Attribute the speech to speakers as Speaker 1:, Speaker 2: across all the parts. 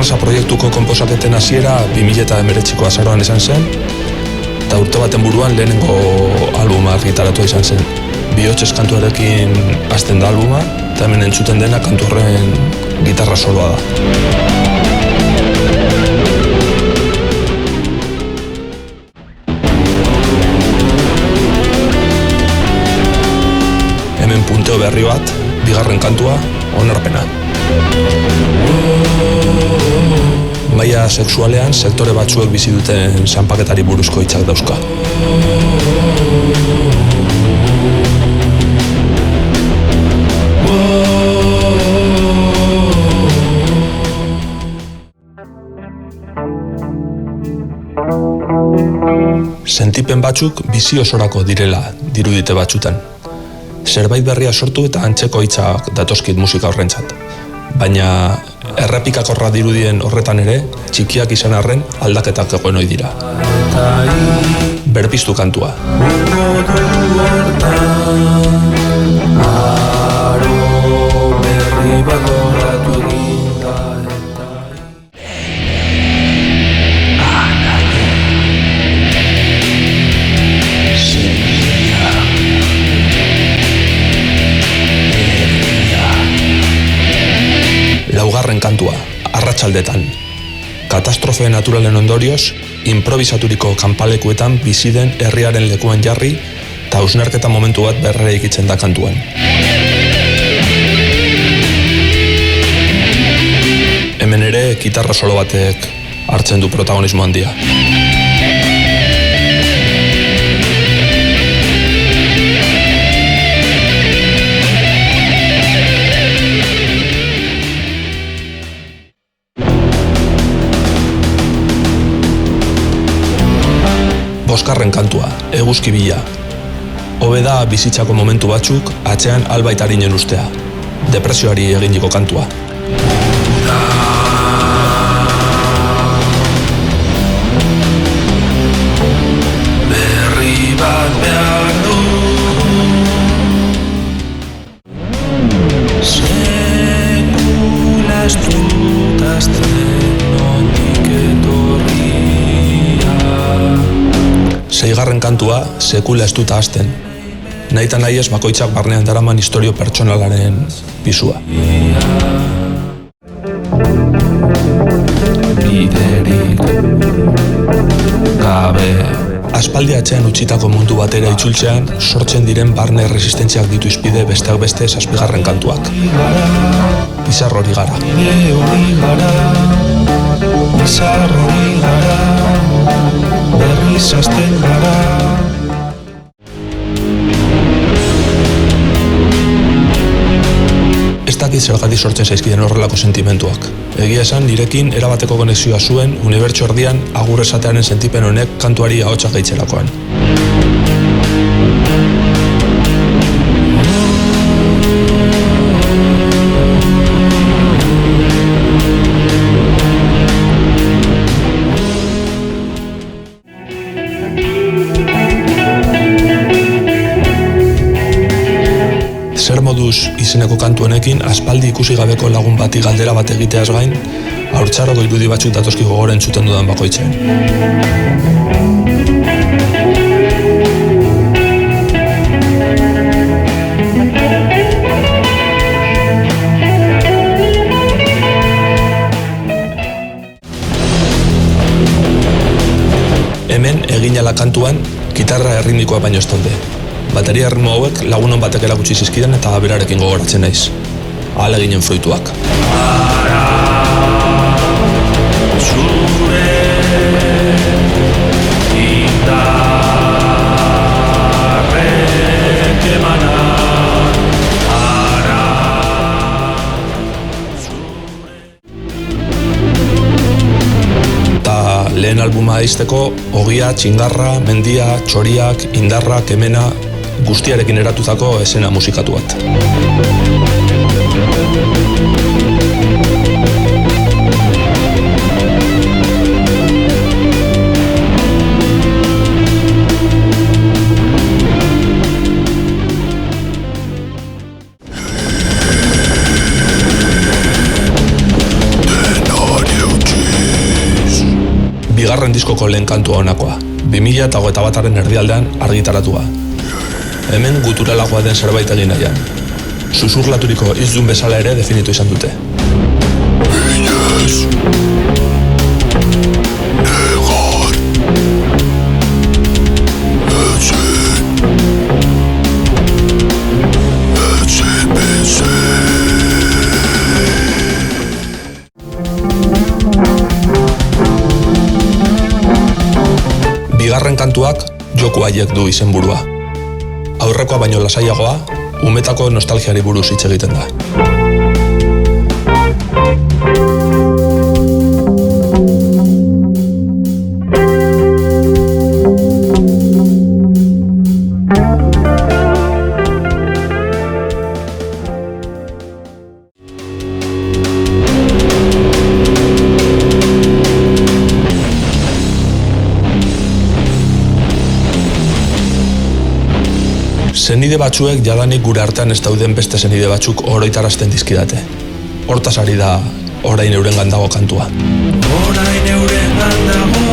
Speaker 1: Arrasa proiektuko konposaketen hasiera 2019ko azaroan izan zen, eta urte baten buruan lehenengo albuma argitaratua izan zen. Bihotzez kantuarekin hasten da albuma, eta hemen entzuten dena kantu horren gitarra soloa da. Hemen punteo berri bat, bigarren kantua, onarpena. Maila sexualean sektore batzuek bizi duten zanpaketari buruzko hitzak dauzka. Sentipen batzuk bizi osorako direla dirudite batzutan. Zerbait berria sortu eta antzeko hitzak datozkit musika horrentzat. Baina errepikakorra dirudien horretan ere, txikiak izan arren aldaketak egoen ohi dira. Berpiztu kantua. Laugarren kantua, arratsaldetan. Katastrofe naturalen ondorioz, improvisaturiko kanpalekuetan bizi den herriaren lekuan jarri eta hausnarketa momentu bat berreraikitzen da kantuan. Hemen ere, gitarra solo batek hartzen du protagonismo handia. Bosgarren kantua, eguzki bila. Hobe da bizitzako momentu batzuk atzean albait arinen ustea. Depresioari eginiko kantua. Berri bat behar du. Sekula ez dut azten nondik etorria. Seigarren kantua, sekula ez dut ahazten. Nahita nahi ez bakoitzak barnean daraman istorio pertsonalaren pisua. Biderik gabe. Aspaldi atzean utzitako mundu batera itzultzean, sortzen diren barne resistentziak ditu izpide besteak beste zazpigarren kantuak. Izar hori gara. Izar hori gara. Berriz hasten gara. Ez dakit zergatik sortzen zaizkiden horrelako sentimentuak. Egia esan, nirekin erabateko konexioa zuen unibertso erdian agur esatearen sentipen honek kantuari ahotsak gaitzerakoan. Zer moduz izeneko kantu honekin aspaldi ikusi gabeko lagun bati galdera bat egiteaz gain, haurtzaroko irudi batzuk datozki gogora entzuten dudan bakoitzen. Hemen egin ala kantuan, gitarra erritmikoa baino ez daude. Bateria erritmo hauek lagunon batek erakutsi zizkiden eta berarekin gogoratzen naiz. Ahala ginen fruituak. Eta lehen albuma aizteko, ogia, txingarra, mendia, txoriak, indarra, kemena, guztiarekin eratutako esena musikatu bat. Bigarren diskoko lehen kantua honakoa, 2021 erdialdean argitaratua. Hemen guturalagoa den zerbait egin nahian. Susurlaturiko izdun bezala ere definitu izan dute. Bigarren kantuak joku haiek du izenburua. Aurrekoa baino lasaiagoa, umetako nostalgiari buruz hitz egiten da. Zenide batzuek jadanik gure artean ez dauden beste zenide batzuk oroitarazten dizkidate. Hortaz ari da orain eurengan dago kantua.
Speaker 2: Orain eurengan dago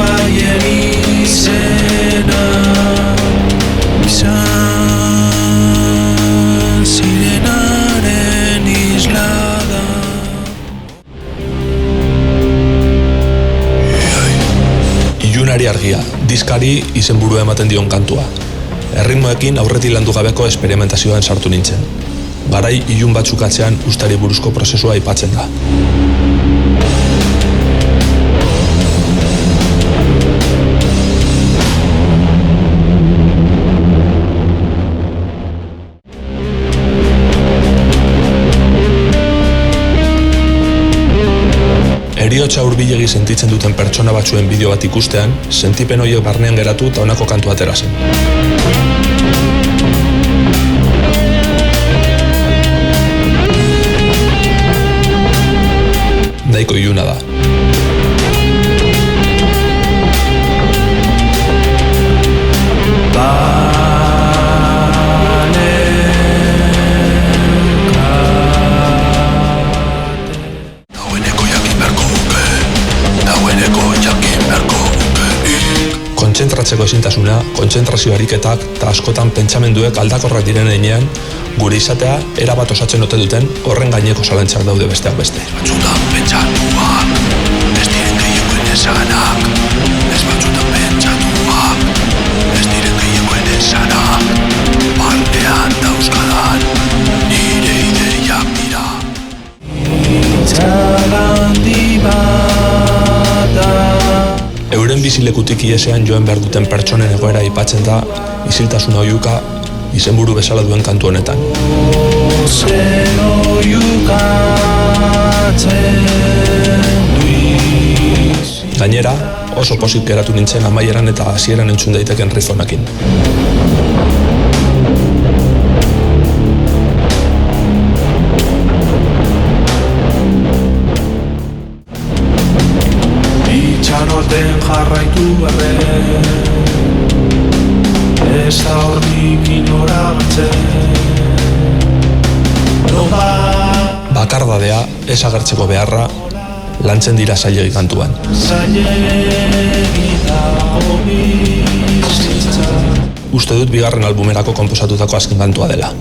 Speaker 2: haien izena, izan zirenaren islada.
Speaker 1: Ilunari argia, diskari izenburua ematen dion kantua. Erritmoekin aurretik landu gabeko esperimentazioan sartu nintzen. Garai ilun batzuk atzean ustari buruzko prozesua aipatzen da. Heriotza hurbilegi sentitzen duten pertsona batzuen bideo bat ikustean, sentipen horiek barnean geratu eta honako kantu atera zen. Nahiko iluna da. Kontzentratzeko ezintasuna, kontzentrazio ariketak eta askotan pentsamenduek aldakorrak diren heinean, gure izatea erabat osatzen ote duten horren gaineko zalantzak daude besteak beste.
Speaker 2: Batzutan pentsatuak, ez diren gehioen esanak. Ez batzutan pentsatuak, ez diren gehioen esanak. Barnean dauzkadan, nire ideiak dira. Itzalandi bata.
Speaker 1: Euren bizilekutik iesean joan behar duten pertsonen egoera aipatzen da isiltasun oihuka izenburu bezala duen kantu honetan. Gainera, oso pozik geratu nintzen amaieran eta hasieran entzun daiteken riff honekin.
Speaker 2: Itxaroten jarraitu berren, ez da hortik inoratzen.
Speaker 1: Bakardadea, ez agertzeko beharra, lantzen dira zailegi kantuan. Uste dut bigarren albumerako konposatutako azken kantua dela.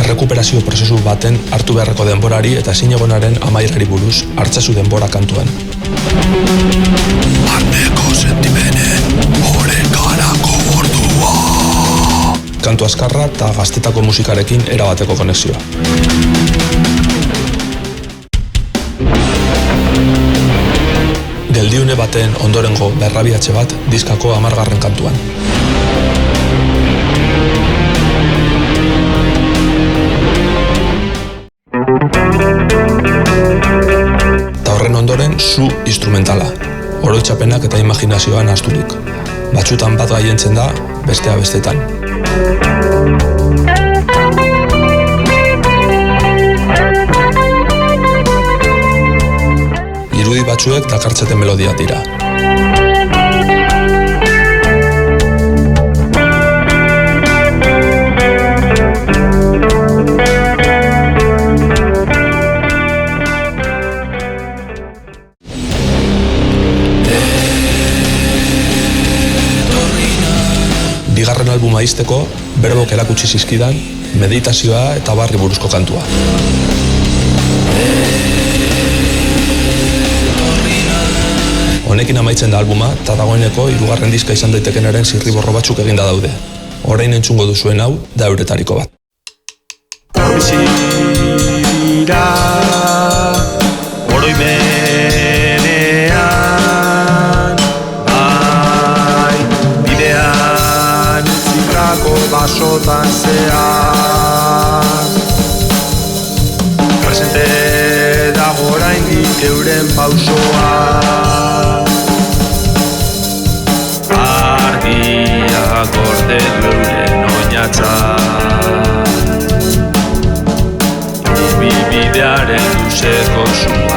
Speaker 1: Errekuperazio prozesu baten hartu beharreko denborari eta ezinegonaren amaierari buruz hartzazu denbora kantuan.
Speaker 2: Barneko sentimenen orekarako ordua.
Speaker 1: Kantu azkarra eta gaztetako musikarekin erabateko konexioa. Geldiune baten ondorengo berrabiatze bat diskako 10. kantuan. Eta horren ondoren zu instrumentala, oroitzapenak eta imaginazioan asturik. Batzutan bat gaientzen da, bestea bestetan. Irudi batzuek dakartzeten melodia dira. albuma izteko berbok erakutsi zizkidan meditazioa eta barri buruzko kantua. Honekin amaitzen da albuma, eta dagoeneko 3. diska izan daitekenaren zirriborro batzuk eginda daude. Orain entzungo duzuen hau, da euretariko bat.
Speaker 2: Bizira, oroimenean, bai, bidean, zitrako basotan zean. Presente dago oraindik euren pausoa. Argiak gorde euren oinatza. Bidearen luzeko zua.